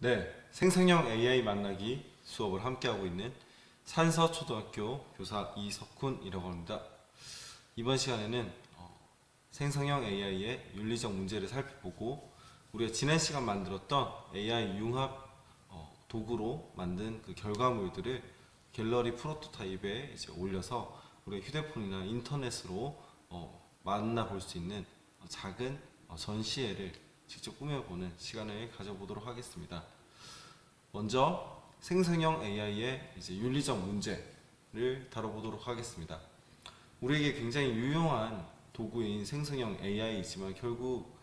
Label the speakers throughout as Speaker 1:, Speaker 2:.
Speaker 1: 네, 생성형 AI 만나기 수업을 함께하고 있는 산서초등학교 교사 이석훈이라고 합니다. 이번 시간에는 생성형 AI의 윤리적 문제를 살펴보고 우리가 지난 시간 만들었던 AI 융합 도구로 만든 그 결과물들을 갤러리 프로토타입에 이제 올려서 우리가 휴대폰이나 인터넷으로 만나볼 수 있는 작은 전시회를 직접 꾸며보는 시간을 가져보도록 하겠습니다. 먼저 생성형 AI의 이제 윤리적 문제를 다뤄보도록 하겠습니다. 우리에게 굉장히 유용한 도구인 생성형 AI이지만 결국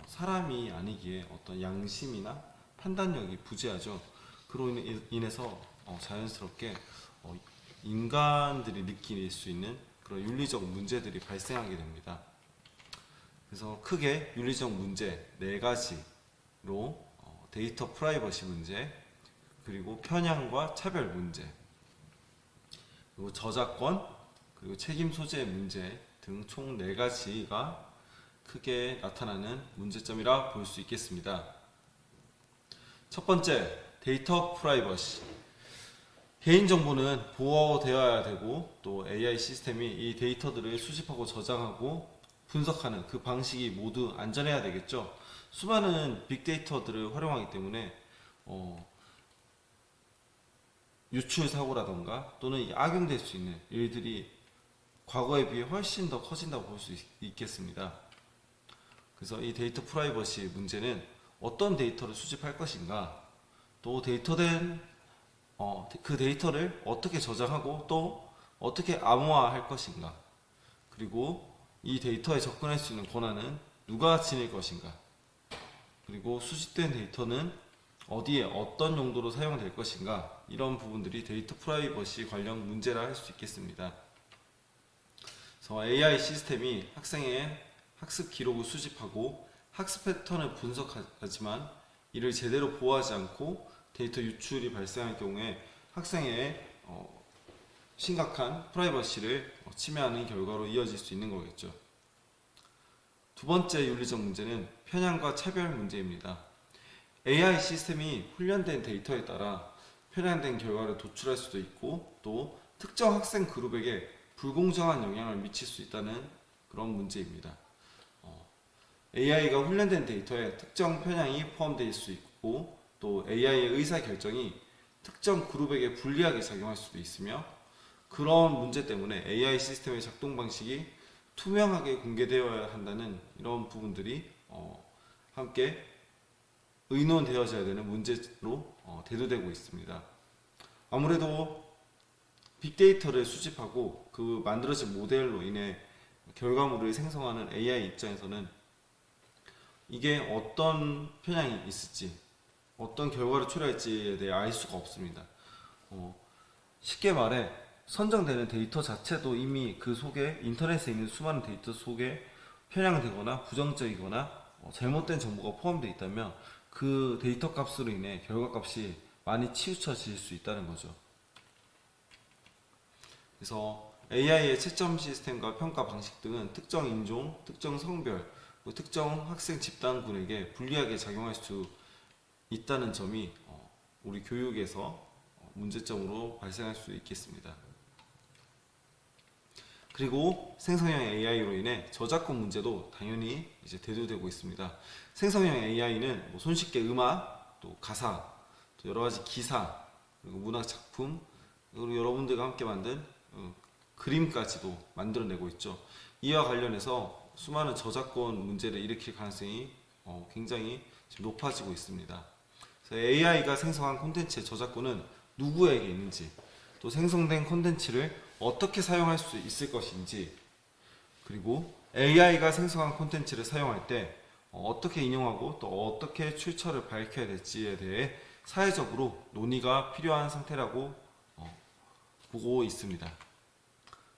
Speaker 1: 사람이 아니기에 어떤 양심이나 판단력이 부재하죠. 그로 인해서 자연스럽게 인간들이 느낄 수 있는 그런 윤리적 문제들이 발생하게 됩니다. 그래서 크게 윤리적 문제 4가지로 데이터 프라이버시 문제, 그리고 편향과 차별 문제, 그리고 저작권, 그리고 책임 소재 문제 등 총 4가지가 크게 나타나는 문제점이라 볼 수 있겠습니다. 첫 번째, 데이터 프라이버시. 개인정보는 보호되어야 되고 또 AI 시스템이 이 데이터들을 수집하고 저장하고 분석하는 그 방식이 모두 안전해야 되겠죠. 수많은 빅데이터들을 활용하기 때문에 유출 사고라던가 또는 악용될 수 있는 일들이 과거에 비해 훨씬 더 커진다고 볼 수 있겠습니다. 그래서 이 데이터 프라이버시 문제는 어떤 데이터를 수집할 것인가, 또 그 데이터를 어떻게 저장하고 또 어떻게 암호화할 것인가, 그리고 이 데이터에 접근할 수 있는 권한은 누가 지닐 것인가, 그리고 수집된 데이터는 어디에 어떤 용도로 사용될 것인가, 이런 부분들이 데이터 프라이버시 관련 문제라 할 수 있겠습니다. 그래서 AI 시스템이 학생의 학습 기록을 수집하고 학습 패턴을 분석하지만 이를 제대로 보호하지 않고 데이터 유출이 발생할 경우에 학생의 심각한 프라이버시를 침해하는 결과로 이어질 수 있는 거겠죠. 두 번째 윤리적 문제는 편향과 차별 문제입니다. AI 시스템이 훈련된 데이터에 따라 편향된 결과를 도출할 수도 있고 또 특정 학생 그룹에게 불공정한 영향을 미칠 수 있다는 그런 문제입니다. AI가 훈련된 데이터에 특정 편향이 포함되어 있을 수 있고 또 AI의 의사 결정이 특정 그룹에게 불리하게 작용할 수도 있으며, 그런 문제 때문에 AI 시스템의 작동 방식이 투명하게 공개되어야 한다는 이런 부분들이 함께 의논되어져야 되는 문제로 대두되고 있습니다. 아무래도 빅데이터를 수집하고 그 만들어진 모델로 인해 결과물을 생성하는 AI 입장에서는 이게 어떤 편향이 있을지, 어떤 결과를 초래할지에 대해 알 수가 없습니다. 쉽게 말해 선정되는 데이터 자체도 이미 그 속에, 인터넷에 있는 수많은 데이터 속에 편향되거나 부정적이거나 잘못된 정보가 포함되어 있다면 그 데이터 값으로 인해 결과 값이 많이 치우쳐질 수 있다는 거죠. 그래서 AI의 채점 시스템과 평가 방식 등은 특정 인종, 특정 성별, 특정 학생 집단군에게 불리하게 작용할 수 있다는 점이 우리 교육에서 문제점으로 발생할 수 있겠습니다. 그리고 생성형 AI로 인해 저작권 문제도 당연히 이제 대두되고 있습니다. 생성형 AI는 손쉽게 음악, 또 가사, 또 여러 가지 기사, 그리고 문학 작품, 그리고 여러분들과 함께 만든 그림까지도 만들어내고 있죠. 이와 관련해서 수많은 저작권 문제를 일으킬 가능성이 굉장히 지금 높아지고 있습니다. 그래서 AI가 생성한 콘텐츠의 저작권은 누구에게 있는지, 또 생성된 콘텐츠를 어떻게 사용할 수 있을 것인지, 그리고 AI가 생성한 콘텐츠를 사용할 때 어떻게 인용하고 또 어떻게 출처를 밝혀야 될지에 대해 사회적으로 논의가 필요한 상태라고 보고 있습니다.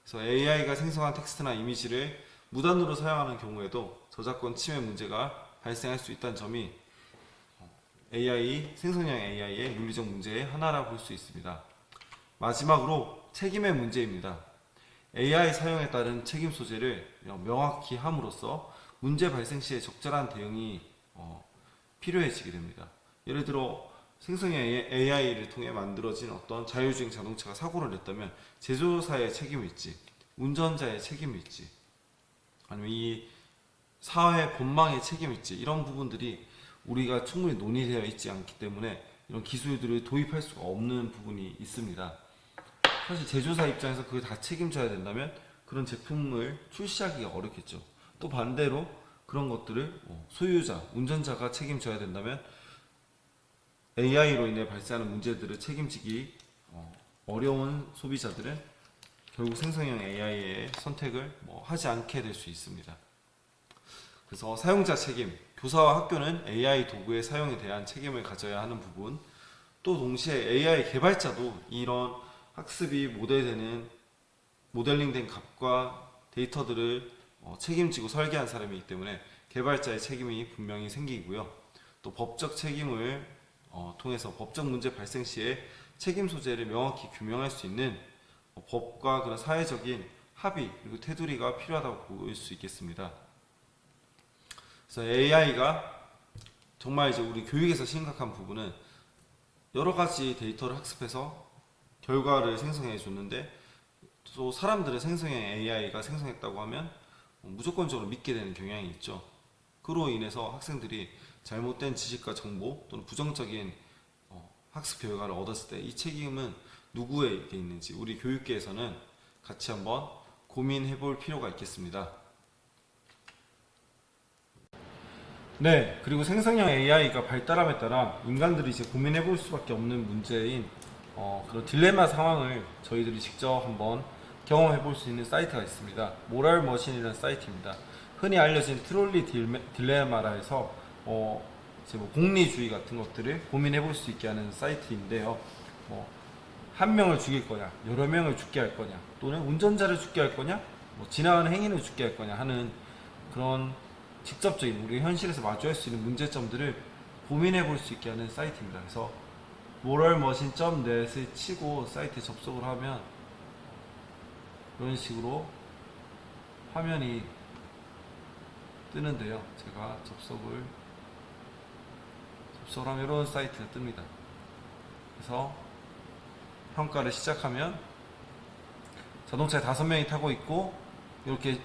Speaker 1: 그래서 AI가 생성한 텍스트나 이미지를 무단으로 사용하는 경우에도 저작권 침해 문제가 발생할 수 있다는 점이 생성형 AI의 윤리적 문제의 하나라 볼 수 있습니다. 마지막으로 책임의 문제입니다. AI 사용에 따른 책임 소재를 명확히 함으로써 문제 발생 시에 적절한 대응이 필요해지게 됩니다. 예를 들어 생성형 AI를 통해 만들어진 어떤 자율주행 자동차가 사고를 냈다면 제조사의 책임이 있지, 운전자의 책임이 있지, 아니면 이 사회 본망의 책임이 있지, 이런 부분들이 우리가 충분히 논의되어 있지 않기 때문에 이런 기술들을 도입할 수가 없는 부분이 있습니다. 사실 제조사 입장에서 그걸 다 책임져야 된다면 그런 제품을 출시하기가 어렵겠죠. 또 반대로 그런 것들을 소유자, 운전자가 책임져야 된다면 AI로 인해 발생하는 문제들을 책임지기 어려운 소비자들은 결국 생성형 AI의 선택을 하지 않게 될 수 있습니다. 그래서 사용자 책임, 교사와 학교는 AI 도구의 사용에 대한 책임을 가져야 하는 부분, 또 동시에 AI 개발자도 이런 학습이 모델링된 값과 데이터들을 책임지고 설계한 사람이기 때문에 개발자의 책임이 분명히 생기고요. 또 법적 책임을 통해서 법적 문제 발생 시에 책임 소재를 명확히 규명할 수 있는 법과 그런 사회적인 합의 그리고 테두리가 필요하다고 볼 수 있겠습니다. 그래서 AI가 정말 이제 우리 교육에서 심각한 부분은 여러 가지 데이터를 학습해서 결과를 생성해 줬는데 또 사람들은 생성형 AI가 생성했다고 하면 무조건적으로 믿게 되는 경향이 있죠. 그로 인해서 학생들이 잘못된 지식과 정보 또는 부정적인 학습 결과를 얻었을 때 이 책임은 누구에게 있는지 우리 교육계에서는 같이 한번 고민해 볼 필요가 있겠습니다. 네, 그리고 생성형 AI가 발달함에 따라 인간들이 이제 고민해 볼 수밖에 없는 문제인 그런 딜레마 상황을 저희들이 직접 한번 경험해 볼 수 있는 사이트가 있습니다. 모랄머신이라는 사이트입니다. 흔히 알려진 트롤리 딜레마라 해서 이제 공리주의 같은 것들을 고민해 볼 수 있게 하는 사이트인데요. 한 명을 죽일 거냐, 여러 명을 죽게 할 거냐, 또는 운전자를 죽게 할 거냐, 지나가는 행인을 죽게 할 거냐 하는 그런 직접적인 우리 현실에서 마주할 수 있는 문제점들을 고민해 볼 수 있게 하는 사이트입니다. 그래서 moralmachine.net을 치고 사이트에 접속을 하면 이런 식으로 화면이 뜨는데요. 제가 접속을 하면 이런 사이트가 뜹니다. 그래서 평가를 시작하면 자동차에 5명이 타고 있고 이렇게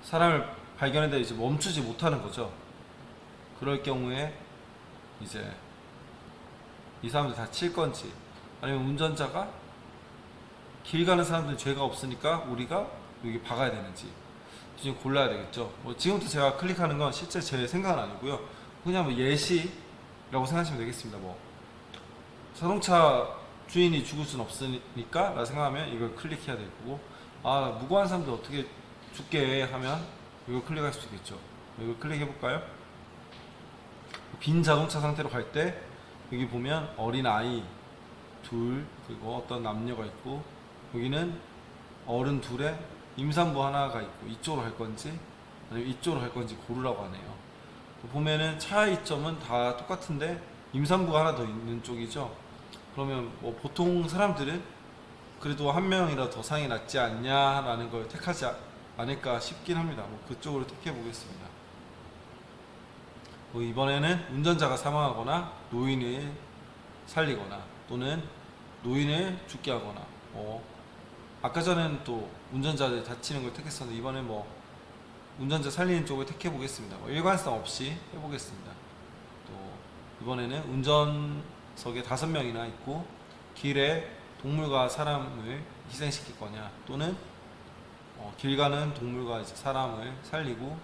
Speaker 1: 사람을 발견했는데 이제 멈추지 못하는 거죠. 그럴 경우에 이제 이 사람들 다 칠 건지, 아니면 운전자가 길 가는 사람들은 죄가 없으니까 우리가 여기 박아야 되는지 지금 골라야 되겠죠. 지금부터 제가 클릭하는 건 실제 제 생각은 아니고요. 그냥 예시라고 생각하시면 되겠습니다. 자동차 주인이 죽을 순 없으니까 라 생각하면 이걸 클릭해야 될 거고, 무고한 사람들 어떻게 죽게 하면 이걸 클릭할 수 있겠죠. 이걸 클릭해 볼까요? 빈 자동차 상태로 갈 때 여기 보면 어린 아이 둘, 그리고 어떤 남녀가 있고, 여기는 어른 둘에 임산부 하나가 있고, 이쪽으로 갈 건지 아니면 이쪽으로 갈 건지 고르라고 하네요. 보면은 차이점은 다 똑같은데 임산부가 하나 더 있는 쪽이죠. 그러면 보통 사람들은 그래도 한 명이라도 더 상이 낫지 않냐라는 걸 택하지 않을까 싶긴 합니다. 그쪽으로 택해 보겠습니다. 이번에는 운전자가 사망하거나 노인을 살리거나 또는 노인을 죽게 하거나, 아까 전에는 또 운전자들 다치는 걸 택했었는데 이번엔 운전자 살리는 쪽을 택해 보겠습니다. 일관성 없이 해보겠습니다. 또 이번에는 운전석에 5명이나 있고 길에 동물과 사람을 희생시킬 거냐, 또는 길 가는 동물과 이제 사람을 살리고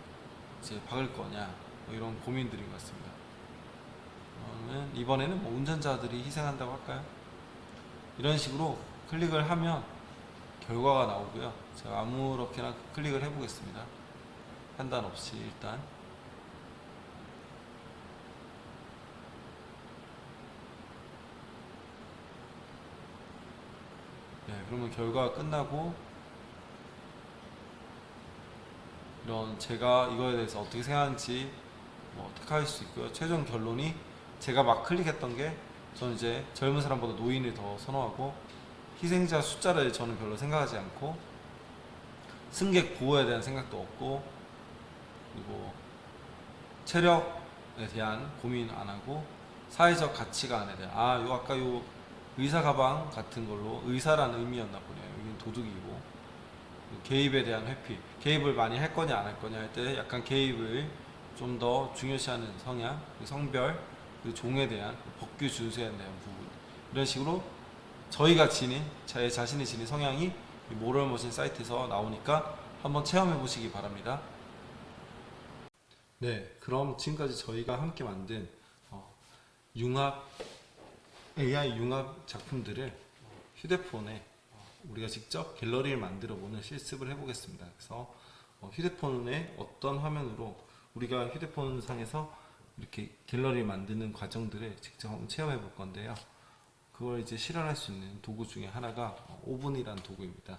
Speaker 1: 이제 박을 거냐, 이런 고민들인 것 같습니다. 그러면 이번에는 운전자들이 희생한다고 할까요? 이런 식으로 클릭을 하면 결과가 나오고요. 제가 아무렇게나 클릭을 해보겠습니다. 판단 없이 일단. 네, 그러면 결과가 끝나고 이런 제가 이거에 대해서 어떻게 생각하는지 택할 수 있고요. 최종 결론이 제가 막 클릭했던 게, 저는 이제 젊은 사람보다 노인을 더 선호하고, 희생자 숫자를 저는 별로 생각하지 않고, 승객 보호에 대한 생각도 없고, 그리고 체력에 대한 고민 안 하고, 사회적 가치관에 대한 요 아까 요 의사 가방 같은 걸로 의사라는 의미였나 보네요. 여기는 도둑이고 개입에 대한 회피, 개입을 많이 할 거냐 안 할 거냐 할 때 약간 개입을 좀 더 중요시하는 성향, 성별, 그리고 종에 대한 법규 준수에 대한 부분 이런 식으로 저희가 지닌 제 자신이 지닌 성향이 모럴머신 사이트에서 나오니까 한번 체험해 보시기 바랍니다. 네, 그럼 지금까지 저희가 함께 만든 융합 AI 융합 작품들을 휴대폰에 우리가 직접 갤러리를 만들어 보는 실습을 해보겠습니다. 그래서 휴대폰에 어떤 화면으로 우리가 휴대폰 상에서 이렇게 갤러리를 만드는 과정들을 직접 한번 체험해 볼 건데요. 그걸 이제 실현할 수 있는 도구 중에 하나가 오븐이라는 도구입니다.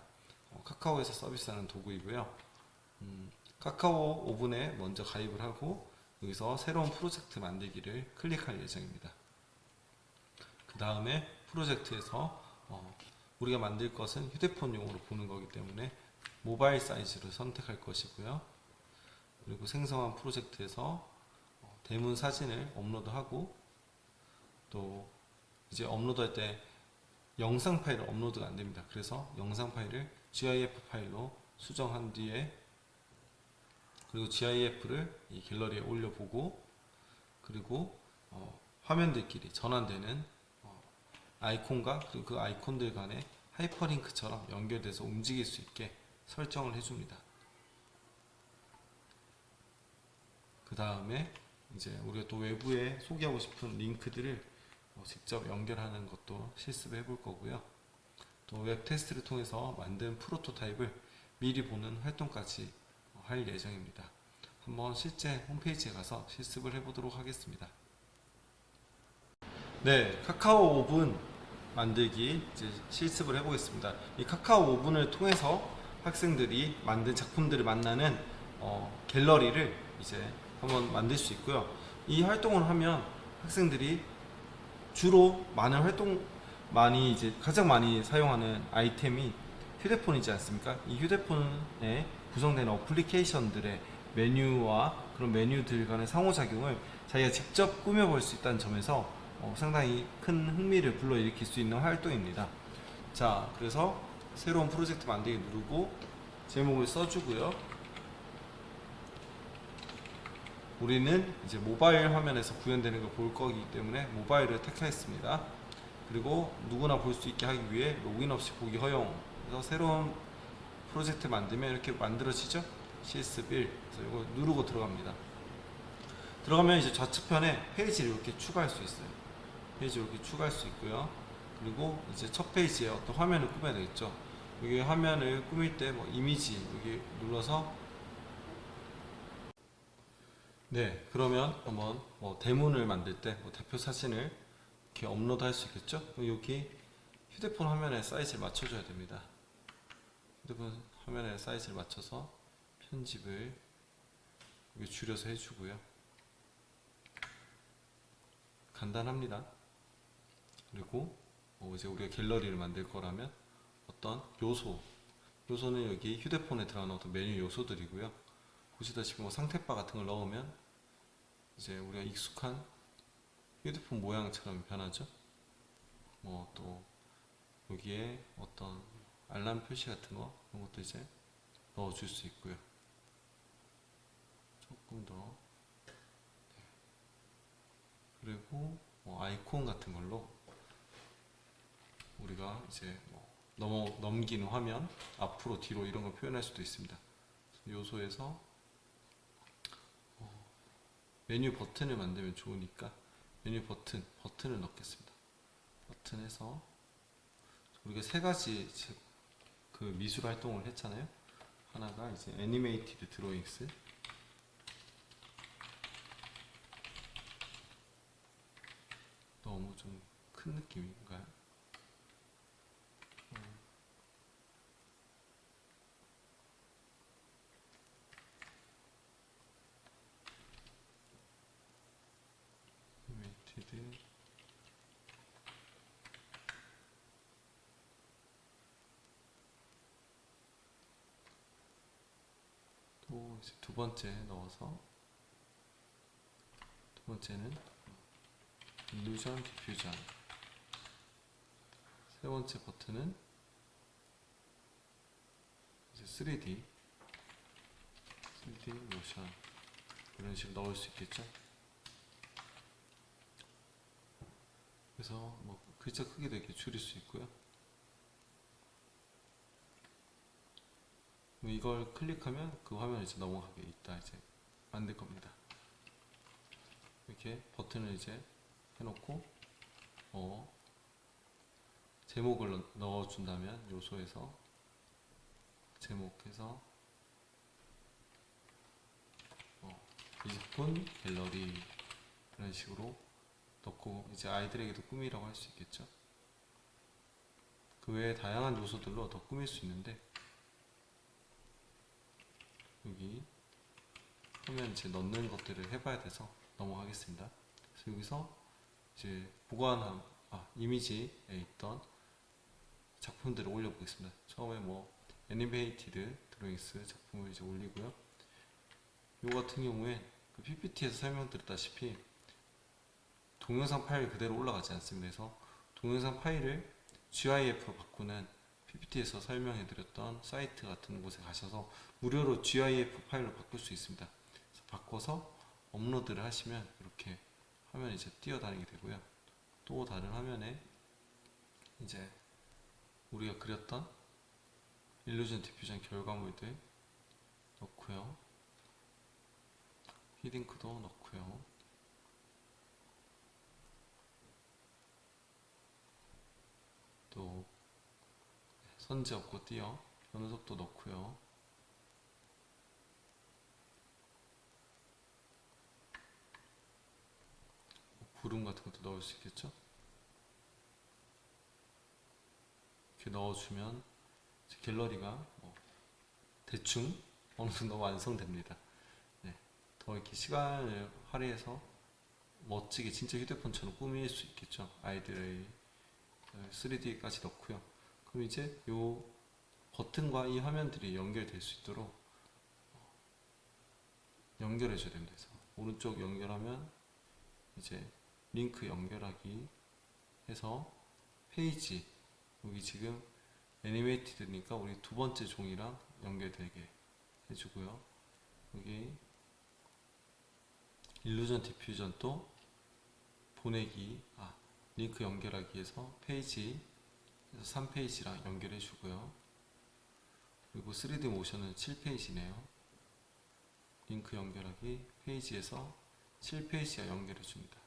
Speaker 1: 카카오에서 서비스하는 도구이고요. 카카오 오븐에 먼저 가입을 하고 여기서 새로운 프로젝트 만들기를 클릭할 예정입니다. 그 다음에 프로젝트에서 우리가 만들 것은 휴대폰용으로 보는 거기 때문에 모바일 사이즈를 선택할 것이고요. 그리고 생성한 프로젝트에서 대문 사진을 업로드하고 또 이제 업로드할 때 영상 파일을 업로드가 안 됩니다. 그래서 영상 파일을 GIF 파일로 수정한 뒤에 그리고 GIF를 이 갤러리에 올려보고 그리고 화면들끼리 전환되는 아이콘과 그리고 그 아이콘들 간에 하이퍼링크처럼 연결돼서 움직일 수 있게 설정을 해줍니다. 그 다음에 이제 우리가 또 외부에 소개하고 싶은 링크들을 직접 연결하는 것도 실습을 해볼 거고요. 또 웹 테스트를 통해서 만든 프로토타입을 미리 보는 활동까지 할 예정입니다. 한번 실제 홈페이지에 가서 실습을 해보도록 하겠습니다. 네, 카카오 오븐 만들기 이제 실습을 해보겠습니다. 이 카카오 오븐을 통해서 학생들이 만든 작품들을 만나는 갤러리를 이제 한번 만들 수 있고요. 이 활동을 하면 학생들이 주로 많이 이제 가장 많이 사용하는 아이템이 휴대폰이지 않습니까? 이 휴대폰에 구성되는 어플리케이션들의 메뉴와 그런 메뉴들 간의 상호작용을 자기가 직접 꾸며볼 수 있다는 점에서 상당히 큰 흥미를 불러일으킬 수 있는 활동입니다. 자, 그래서 새로운 프로젝트 만들기 누르고 제목을 써주고요. 우리는 이제 모바일 화면에서 구현되는 걸 볼 거기 때문에 모바일을 택하였습니다. 그리고 누구나 볼 수 있게 하기 위해 로그인 없이 보기 허용. 그래서 새로운 프로젝트 만들면 이렇게 만들어지죠. 실습 1. 그래서 이거 누르고 들어갑니다. 들어가면 이제 좌측편에 페이지를 이렇게 추가할 수 있어요. 페이지 이렇게 추가할 수 있고요. 그리고 이제 첫 페이지에 어떤 화면을 꾸며야 되겠죠. 여기 화면을 꾸밀 때 뭐 이미지 여기 눌러서 네, 그러면 한번 대문을 만들 때 대표 사진을 이렇게 업로드 할 수 있겠죠? 그럼 여기 휴대폰 화면에 사이즈를 맞춰줘야 됩니다. 휴대폰 화면에 사이즈를 맞춰서 편집을 여기 줄여서 해주고요. 간단합니다. 그리고 이제 우리가 갤러리를 만들 거라면 어떤 요소는 여기 휴대폰에 들어가는 어떤 메뉴 요소들이고요. 보시다시피 상태바 같은 걸 넣으면 이제 우리가 익숙한 휴대폰 모양처럼 변하죠. 또 여기에 어떤 알람 표시 같은 거 그런 것도 이제 넣어줄 수 있고요. 조금 더 네. 그리고 아이콘 같은 걸로 우리가 이제 넘기는 화면 앞으로 뒤로 이런 걸 표현할 수도 있습니다. 요소에서 메뉴 버튼을 만들면 좋으니까 메뉴 버튼을 넣겠습니다. 버튼에서 우리가 세 가지 그 미술 활동을 했잖아요. 하나가 이제 애니메이티드 드로잉스, 너무 좀 큰 느낌인가요? 애니메이티드 또 이제 두 번째 넣어서 두 번째는 일루전 디퓨전. 세 번째 버튼은 이제 3D 모션 이런 식으로 넣을 수 있겠죠. 그래서 뭐 글자 크기도 이렇게 줄일 수 있고요. 이걸 클릭하면 그 화면에 이제 넘어가게 있다 이제 만들 겁니다. 이렇게 버튼을 이제 해놓고 제목을 넣어준다면 요소에서 제목해서 이스폰 갤러리 이런 식으로 넣고 이제 아이들에게도 꾸미라고 할 수 있겠죠. 그 외에 다양한 요소들로 더 꾸밀 수 있는데 여기 화면 이제 넣는 것들을 해봐야 돼서 넘어가겠습니다. 그래서 여기서 이제 보관한 이미지에 있던 작품들을 올려보겠습니다. 처음에 뭐 애니메이티드 드로잉스 작품을 이제 올리고요. 요 같은 경우에 그 PPT에서 설명드렸다시피 동영상 파일 그대로 올라가지 않습니다. 그래서 동영상 파일을 GIF로 바꾸는 PPT에서 설명해드렸던 사이트 같은 곳에 가셔서 무료로 GIF 파일로 바꿀 수 있습니다. 그래서 바꿔서 업로드를 하시면 이렇게 화면이 이제 뛰어다니게 되고요. 또 다른 화면에 이제 우리가 그렸던 일루전 디퓨전 결과물들 넣고요. 히딩크도 넣고요. 또 선지 없고 띄어 변속도 넣고요. 구름 같은 것도 넣을 수 있겠죠. 이렇게 넣어주면 갤러리가 대충 어느 정도 완성됩니다. 네, 더 이렇게 시간을 할애해서 멋지게 진짜 휴대폰처럼 꾸밀 수 있겠죠. 아이들의 3D까지 넣고요. 그럼 이제 요 버튼과 이 화면들이 연결될 수 있도록 연결해 줘야 됩니다. 그래서 오른쪽 연결하면 이제 링크 연결하기 해서 페이지 여기 지금 애니메이티드니까 우리 두 번째 종이랑 연결되게 해주고요. 여기 일루전 디퓨전 또 보내기 링크 연결하기 해서 페이지 3페이지랑 연결해 주고요. 그리고 3D 모션은 7페이지네요. 링크 연결하기 페이지에서 7페이지와 연결해 줍니다.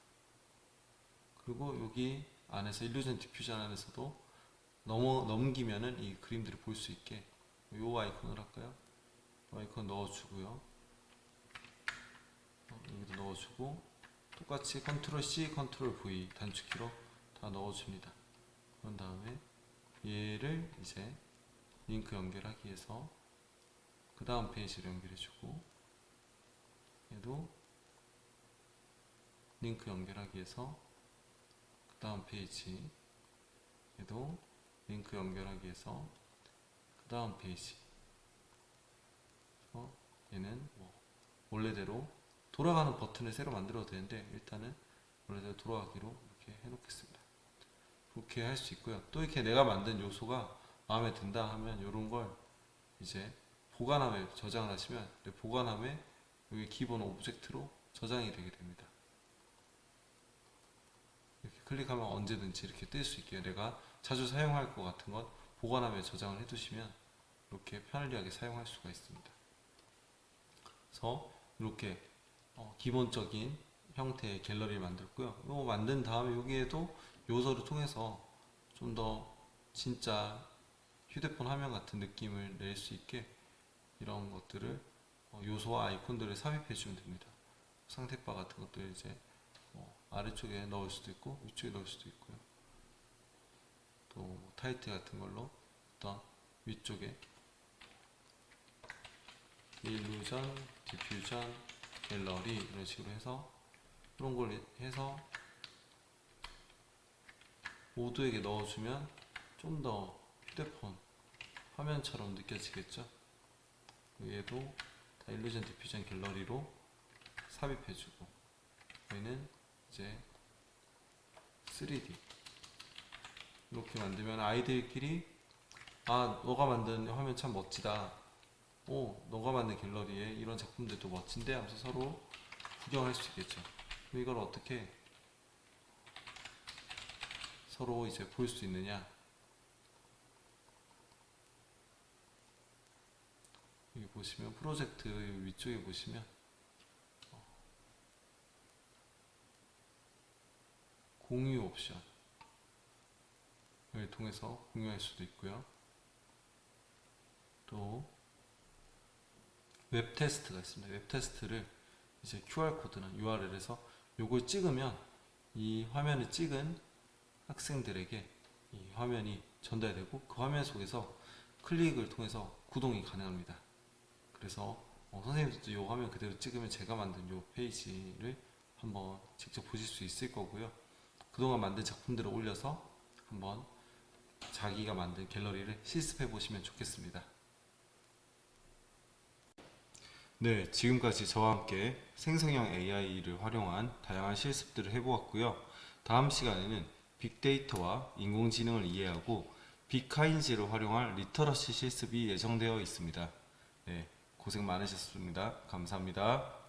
Speaker 1: 그리고 여기 안에서 일루전 디퓨전 안에서도 넘기면은 이 그림들을 볼 수 있게 요 아이콘을 할까요? 요 아이콘 넣어주고요. 여기도 넣어주고 똑같이 컨트롤 C, 컨트롤 V 단축키로 다 넣어줍니다. 그런 다음에 얘를 이제 링크 연결하기 위해서 그 다음 페이지를 연결해주고 얘도 링크 연결하기 위해서 그 다음 페이지 얘도 링크 연결하기 위해서 그 다음 페이지 얘는 원래대로 돌아가는 버튼을 새로 만들어도 되는데 일단은 원래대로 돌아가기로 이렇게 해놓겠습니다. 그렇게 할 수 있고요. 또 이렇게 내가 만든 요소가 마음에 든다 하면 이런 걸 이제 보관함에 저장을 하시면 보관함에 여기 기본 오브젝트로 저장이 되게 됩니다. 이렇게 클릭하면 언제든지 이렇게 뜰 수 있게 내가 자주 사용할 것 같은 건 보관함에 저장을 해두시면 이렇게 편리하게 사용할 수가 있습니다. 그래서 이렇게 기본적인 형태의 갤러리를 만들고요. 이거 만든 다음에 여기에도 요소를 통해서 좀 더 진짜 휴대폰 화면 같은 느낌을 낼 수 있게 이런 것들을 요소와 아이콘들을 삽입해 주면 됩니다. 상태바 같은 것들 이제 아래쪽에 넣을 수도 있고 위쪽에 넣을 수도 있고요. 또 타이틀 같은 걸로 어떤 위쪽에 일루전, 디퓨전, 갤러리 이런 식으로 해서 그런 걸 해서 모두에게 넣어주면 좀 더 휴대폰 화면처럼 느껴지겠죠. 얘도 다 일루전, 디퓨전, 갤러리로 삽입해주고 여기는 이제 3D 이렇게 만들면 아이들끼리 아 너가 만든 화면 참 멋지다, 오 너가 만든 갤러리에 이런 작품들도 멋진데 하면서 서로 구경할 수 있겠죠. 그럼 이걸 어떻게 서로 이제 볼 수 있느냐, 여기 보시면 프로젝트 위쪽에 보시면 공유 옵션을 통해서 공유할 수도 있고요. 또 웹 테스트가 있습니다. 웹 테스트를 이제 QR 코드나 URL에서 요걸 찍으면 이 화면을 찍은 학생들에게 이 화면이 전달되고 그 화면 속에서 클릭을 통해서 구동이 가능합니다. 그래서 선생님들도 이 화면 그대로 찍으면 제가 만든 이 페이지를 한번 직접 보실 수 있을 거고요. 그동안 만든 작품들을 올려서 한번 자기가 만든 갤러리를 실습해 보시면 좋겠습니다. 네, 지금까지 저와 함께 생성형 AI를 활용한 다양한 실습들을 해보았고요. 다음 시간에는 빅데이터와 인공지능을 이해하고 빅카인지를 활용할 리터러시 실습이 예정되어 있습니다. 네, 고생 많으셨습니다. 감사합니다.